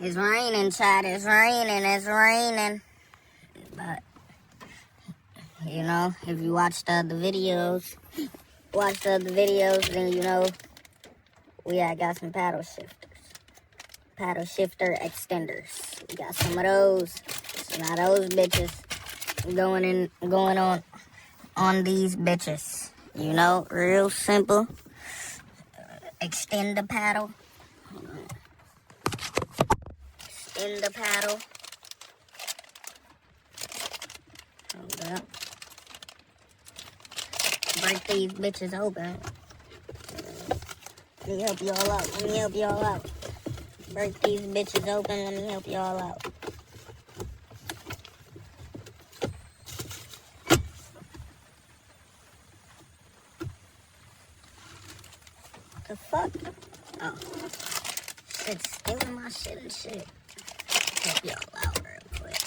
It's raining, Chad. It's raining. But, you know, if you watch the other videos, then you know we got some paddle shifter extenders. We got some of those. So now those bitches going on these bitches. You know, real simple. Extend the paddle. Extend the paddle. Hold up. Break these bitches open. Let me help y'all out. Break these bitches open. Let me help y'all out. The fuck? Oh. Shit's stealing my shit and shit. Help y'all out real quick.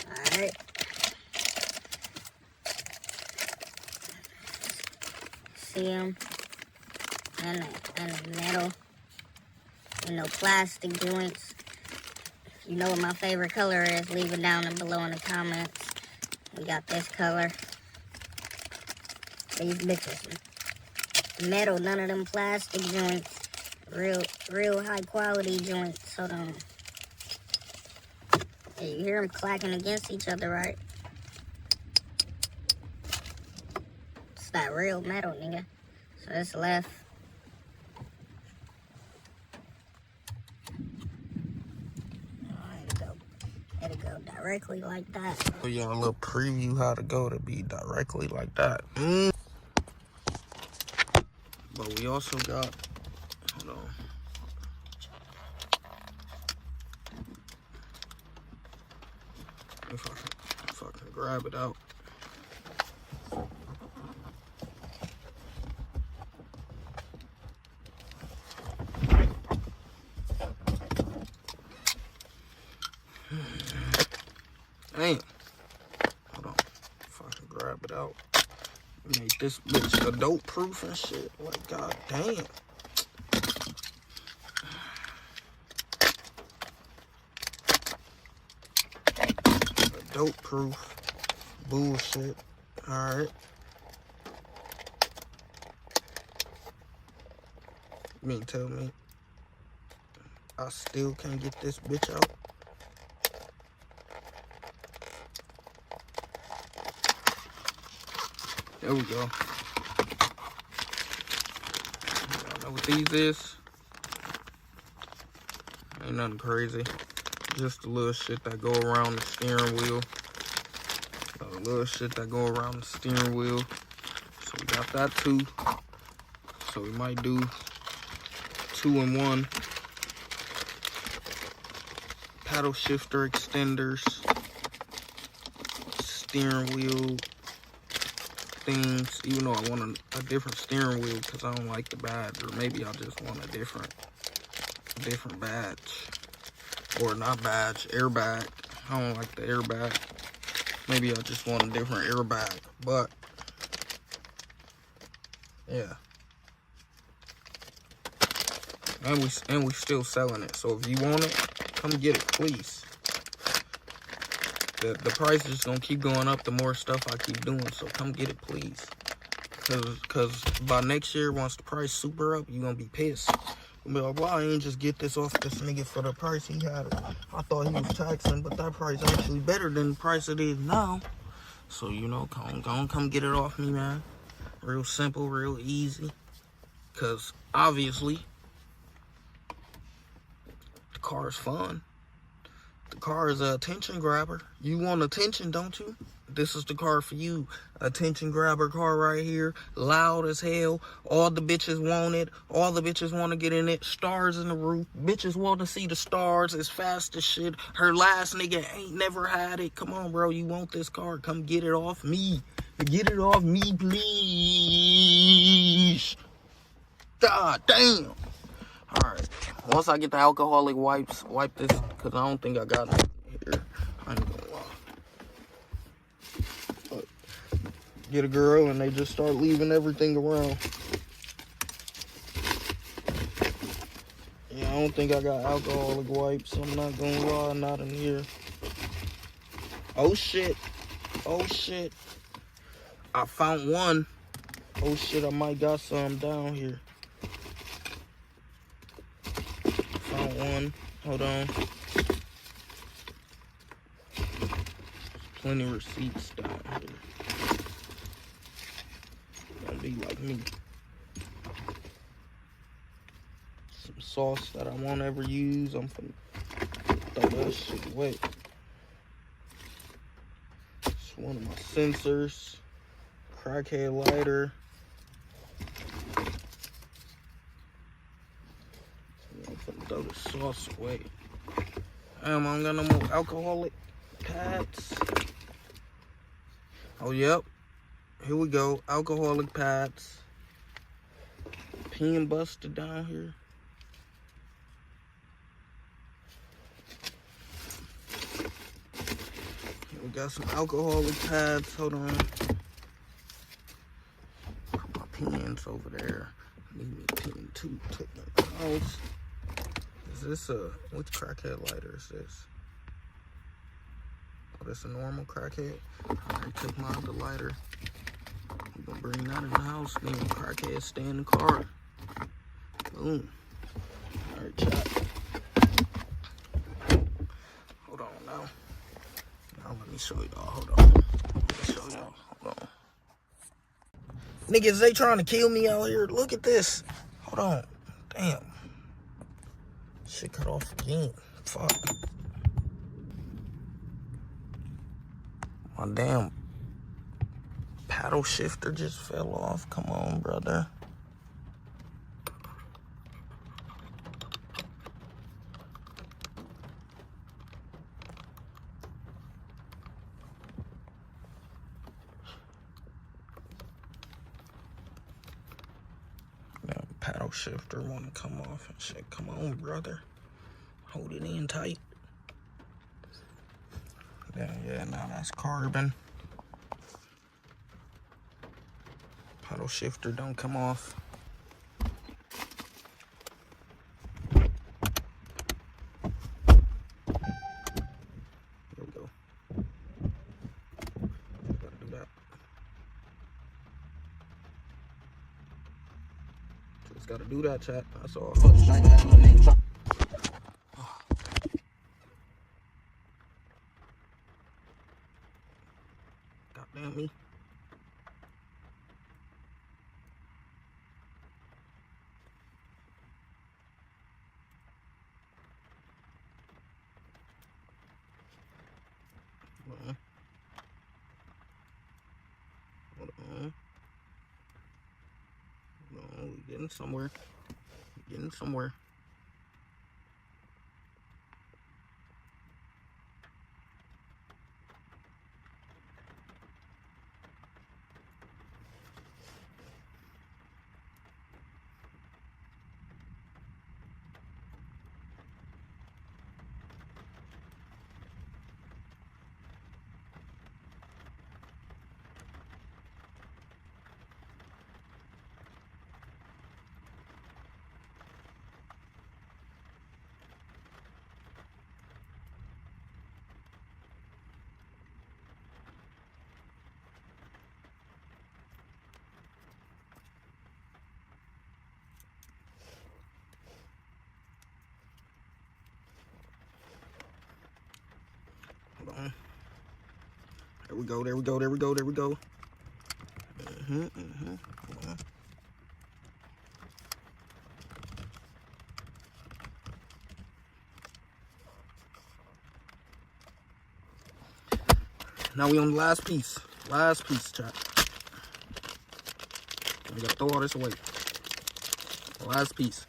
Alright. See them? And the metal. And no plastic joints. If you know what my favorite color is, leave it down below in the comments. We got this color. These bitches. Metal, none of them plastic joints. Real high quality joints. Hold on. Yeah, you hear them clacking against each other, right? It's that real metal, nigga. So it's left. It'll go directly like that. So y'all a little preview how to go to be directly like that. But we also got, hold on. If I can grab it out. Damn. Hold on. If I can grab it out. Make this bitch adult proof and shit. Like, god damn. Adult proof. Bullshit. Alright. You mean tell me I still can't get this bitch out? There we go. Y'all know what these is? Ain't nothing crazy. Just the little shit that go around the steering wheel. The little shit that go around the steering wheel. So we got that too. So we might do 2-in-1. Paddle shifter extenders. Steering wheel things, even though I want a different steering wheel because I don't like the badge, or maybe I just want a different badge, or not badge, airbag. I don't like the airbag. Maybe I just want a different airbag, but yeah. And we still selling it, so if you want it, come get it, please. The price is gonna keep going up the more stuff I keep doing, so come get it, please. Cause by next year, once the price super up, you gonna be pissed. You'll be like, well, I ain't just get this off this nigga for the price he had. I thought he was taxing, but that price actually better than the price it is now. So, you know, come get it off me, man. Real simple, real easy. Cause obviously, the car is fun. The car is a attention grabber. You want attention, don't you? This is the car for you. Attention grabber car right here. Loud as hell. All the bitches want it. All the bitches want to get in it. Stars in the roof. Bitches want to see the stars. It's fast as shit. Her last nigga ain't never had it. Come on, bro. You want this car? Come get it off me. Get it off me, please. God damn. Alright. Once I get the alcoholic wipes, wipe this, because I don't think I got it here. I ain't gonna lie. But get a girl and they just start leaving everything around. Yeah, I don't think I got alcoholic wipes. I'm not gonna lie, not in here. Oh shit. Oh shit. I found one. Oh shit, I might got some down here. Found one. Hold on. Plenty of receipts down here. Don't be like me. Some sauce that I won't ever use. I'm finna throw that shit away. It's one of my sensors. Crackhead lighter. I'm finna throw the sauce away. Damn, I don't got no more alcoholic pads. Oh, yep. Here we go. Alcoholic pads. Pen busted down here. Here we got some alcoholic pads. Hold on. Put my pens over there. Need me a pen too. Take my house. Is this which crackhead lighter is this? Oh, this a normal crackhead? I already took my other lighter. I'm gonna bring that in the house. Then crackhead stay in the car. Boom. Alright, chat. Hold on now. Now let me show y'all. Hold on. Let me show y'all. Hold on. Niggas, they trying to kill me out here. Look at this. Hold on. Damn. Shit cut off again. Fuck. My damn paddle shifter just fell off. Come on, brother. Damn paddle shifter wanna come off and shit. Come on, brother. Hold it in tight. Yeah, now that's carbon. Paddle shifter don't come off. Here we go. Gotta do that. Just gotta do that, chat. That's all. Goddamn me. Hold on. No, we're getting somewhere. We're getting somewhere. Hold on. There we go, there we go, there we go, there we go. Hold on. Now we on the last piece. Last piece, chat. We gotta throw all this away. Last piece.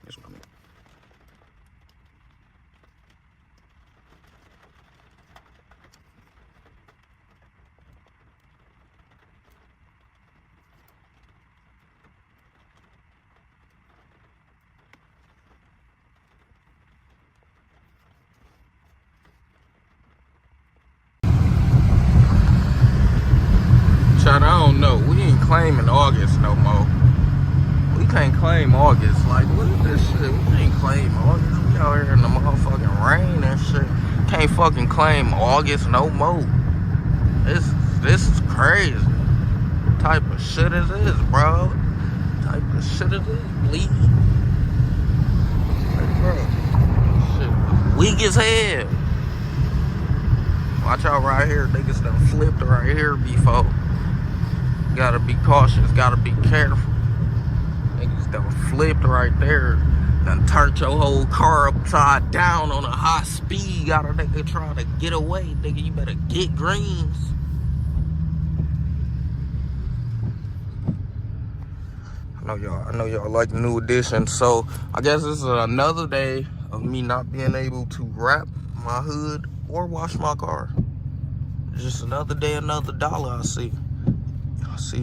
That's what I mean. Chat, I don't know. We ain't claiming August no more. We can't claim August. Like, what is this shit? fucking claim August no more. This is crazy. What type of shit is this, bro? What type of shit is this, please? Like, bro, shit weak as hell. Watch out right here. Niggas done flipped right here before. Gotta be cautious. Gotta be careful. Niggas done flipped right there. Done turned your whole car upside down on a high speed. Got a nigga trying to get away. Nigga, you better get greens. I know y'all like the new edition. So I guess this is another day of me not being able to wrap my hood or wash my car. Just another day, another dollar I see. Y'all see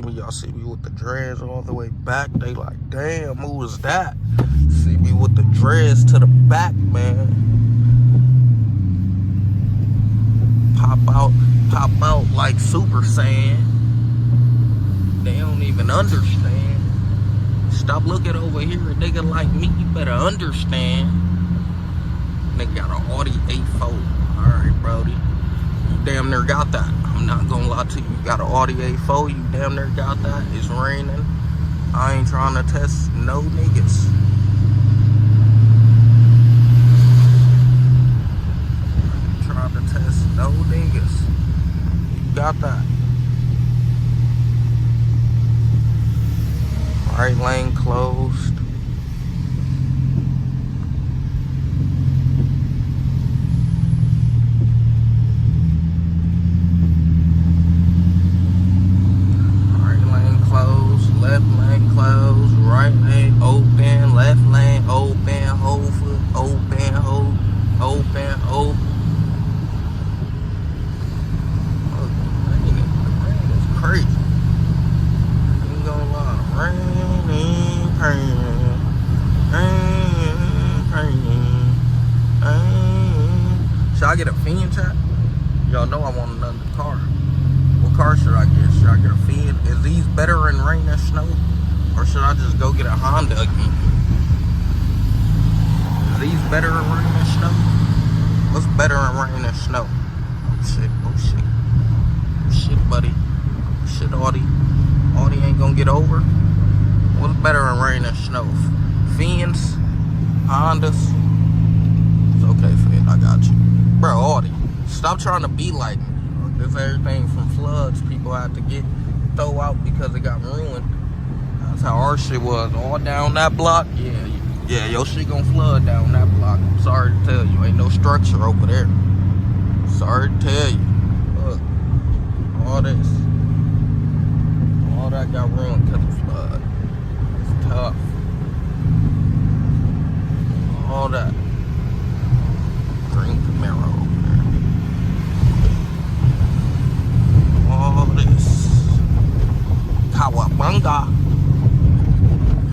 me with the dreads all the way back. They like, damn, who was that? See me with the dreads to the back, man. Pop out like Super Saiyan. They don't even understand. Stop looking over here, a nigga like me, you better understand. Nigga got an Audi A4. Alright, Brody. You damn near got that. I'm not gonna lie to you. You got an Audi A4, you damn near got that. It's raining. I ain't trying to test no niggas. I ain't trying to test no niggas. You got that. Right lane closed. Left lane closed, right lane open, left lane open, whole foot open, open. Oh, rain is crazy. Ain't gonna lie, rain. Should I get a Fiend, chat? Y'all know I want another car. What car should I get? Should I get a Fiend? Is these better in rain and snow? Or should I just go get a Honda again? Is these better in rain and snow? What's better in rain and snow? Oh shit, buddy. Shit, Audi ain't gonna get over. What's better in rain and snow? Fiends? Hondas? It's okay, Fiend, I got you. Bro, Audi, stop trying to be like me. There's everything from floods people had to throw out because it got ruined. That's how our shit was. All down that block. Yeah, your shit gonna flood down that block. I'm sorry to tell you. Ain't no structure over there. Sorry to tell you. Look. All that got ruined because of flood. It's tough. All that. Green Camaro. All this Kawabunga.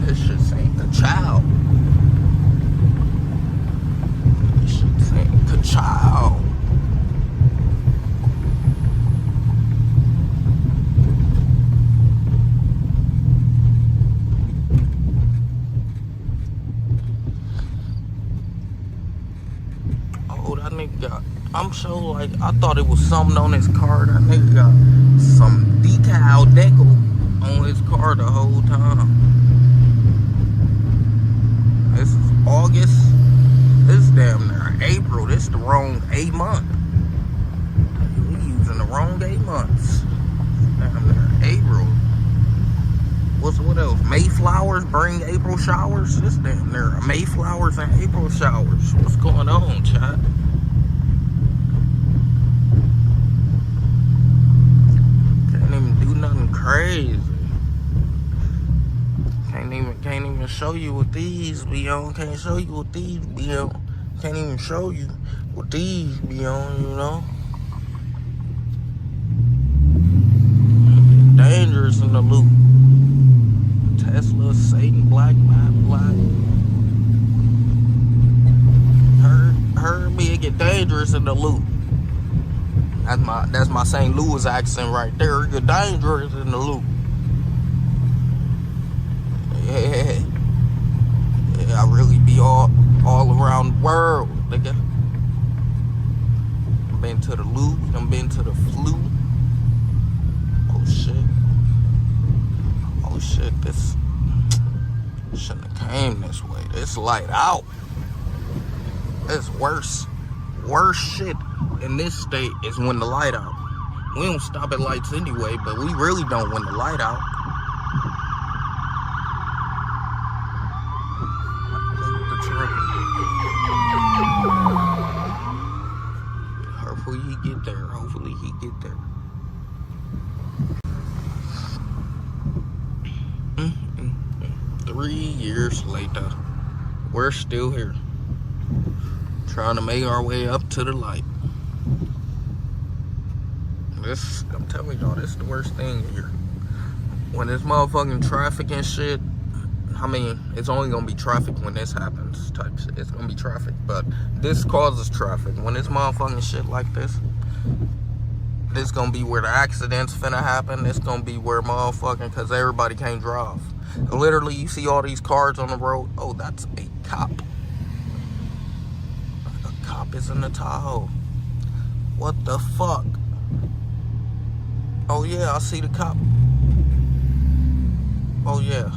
This shit ain't the child. This shit ain't the child. Oh, that nigga got. I'm sure, like, I thought it was something on his car. That nigga got some decal decal on his car the whole time. This is August. This is damn near April. This is the wrong 8 month. We using the wrong 8 months. Damn near April. What else? Mayflowers bring April showers? This damn near Mayflowers and April showers. What's going on, chat? Nothing crazy. Can't even show you what these be on. Can't show you what these be on. Can't even show you what these be on, you know. Dangerous in the loop. Tesla, Satan, Black, Black. Heard me, it get dangerous in the loop. That's my St. Louis accent right there. It get dangerous in the loop. Yeah, I really be all around the world, nigga. been to the loo. We done been to the flu. Oh shit. Oh shit, this shouldn't have came this way. This light out. It's worse. Worse shit in this state is when the light out. We don't stop at lights anyway, but we really don't when the light out. Hopefully he get there. Hopefully he get there. 3 years later, we're still here, trying to make our way up to the light. This, I'm telling y'all, this is the worst thing here. When there's motherfucking traffic and shit, I mean, it's only gonna be traffic when this happens type shit. It's gonna be traffic, but this causes traffic. When it's motherfucking shit like this gonna be where the accidents finna happen. This gonna be where motherfucking, cause everybody can't drive. Literally, you see all these cars on the road. Oh, that's a cop. A cop is in the Tahoe. What the fuck? Oh yeah, I see the cop. Oh yeah.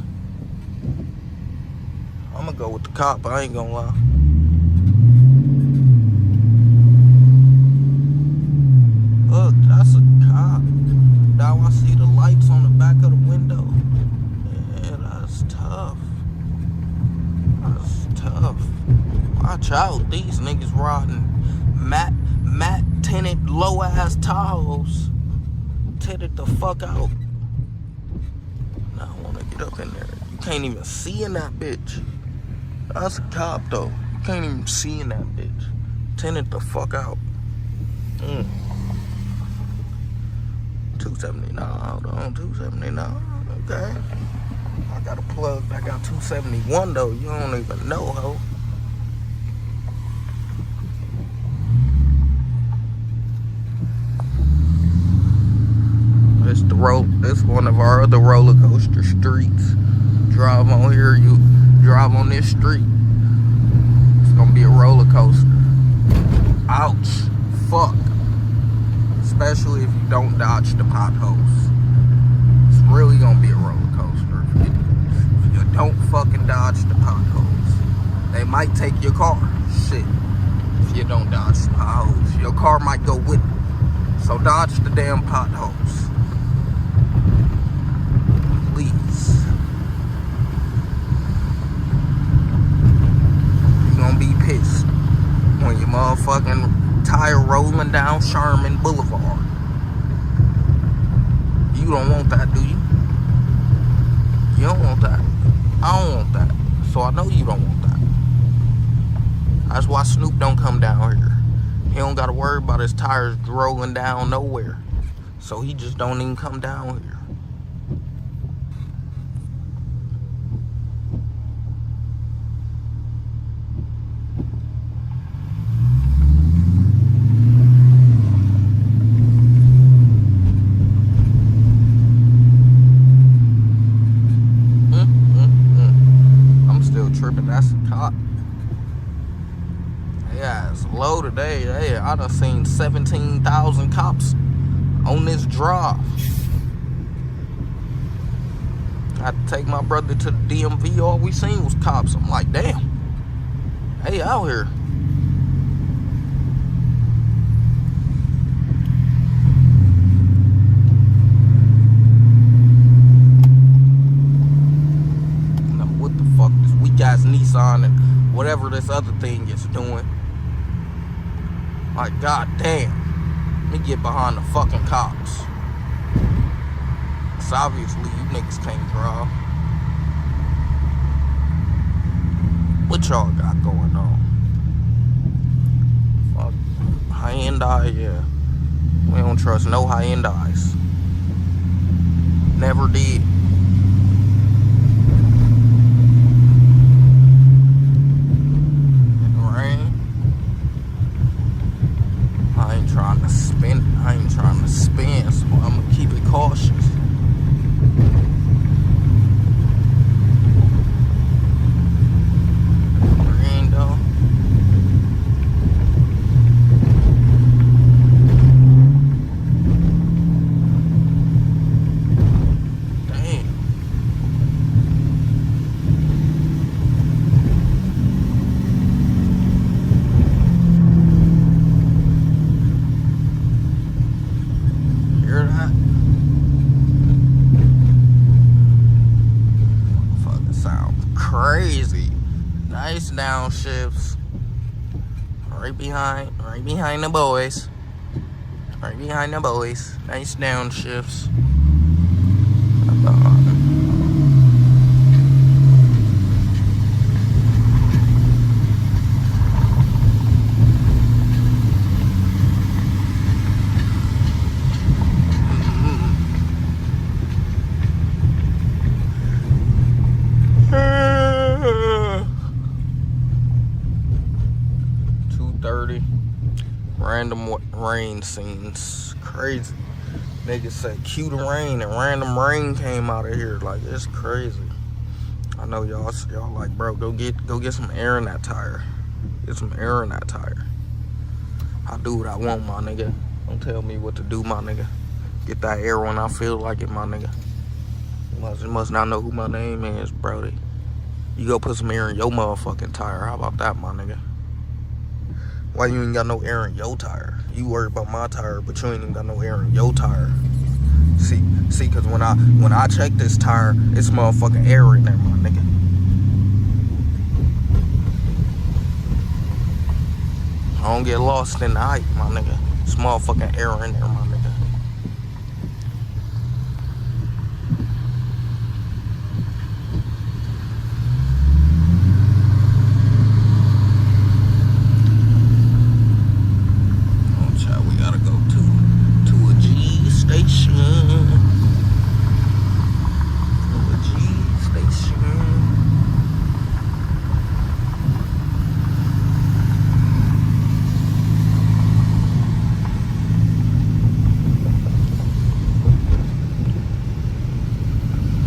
I'm gonna go with the cop, I ain't gonna lie. Look, that's a cop. Now I see the lights on the back of the window. Yeah, that's tough. That's tough. Watch out, these niggas riding matte tinted low ass Tahoes. Tinted the fuck out. Now I wanna get up in there. You can't even see in that bitch. That's a cop though. You can't even see in that bitch. Tinted the fuck out. 279, hold on, 279, okay. I got a plug, I got 271 though, you don't even know, ho. It's the road, it's one of our other roller coaster streets. Drive on here, you drive on this street. It's gonna be a roller coaster. Ouch, fuck. Especially if you don't dodge the potholes. It's really gonna be a roller coaster if you don't fucking dodge the potholes. They might take your car. Shit. If you don't dodge the potholes, your car might go with it. So dodge the damn potholes. Please. You're gonna be pissed when your motherfucking tire rolling down Sherman Boulevard. You don't want that, do you? You don't want that. I don't want that. So I know you don't want that. That's why Snoop don't come down here. He don't gotta worry about his tires rolling down nowhere. So he just don't even come down here. That's a cop. Yeah, it's low today. Hey, I done seen 17,000 cops on this drive. I had to take my brother to the DMV. All we seen was cops. I'm like, damn. Hey, out here. Guys, Nissan and whatever this other thing is doing. Like, god damn. Let me get behind the fucking cops. Cause obviously you niggas can't drive. What y'all got going on? Fuck. Hyundai, yeah. We don't trust no Hyundais. Never did. I ain't trying to spin, so I'm gonna keep it cautious. Green though. Nice downshifts. Right behind the boys. Right behind the boys. Nice downshifts. 2:30. Random rain scenes. Crazy. Niggas said cue the rain and random rain came out of here. Like, it's crazy. I know y'all like, bro, go get some air in that tire. Get some air in that tire. I do what I want, my nigga. Don't tell me what to do, my nigga. Get that air when I feel like it, my nigga. You must not know who my name is, brody. You go put some air in your motherfucking tire. How about that, my nigga? Why you ain't got no air in your tire? You worry about my tire, but you ain't even got no air in your tire. See, cause when I check this tire, it's motherfucking air in there, my nigga. I don't get lost in the hype, my nigga. It's motherfucking air in there, my nigga.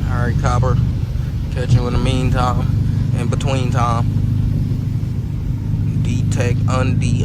Alright, copper. Catch you in the meantime. In between time. D-Tech, undie.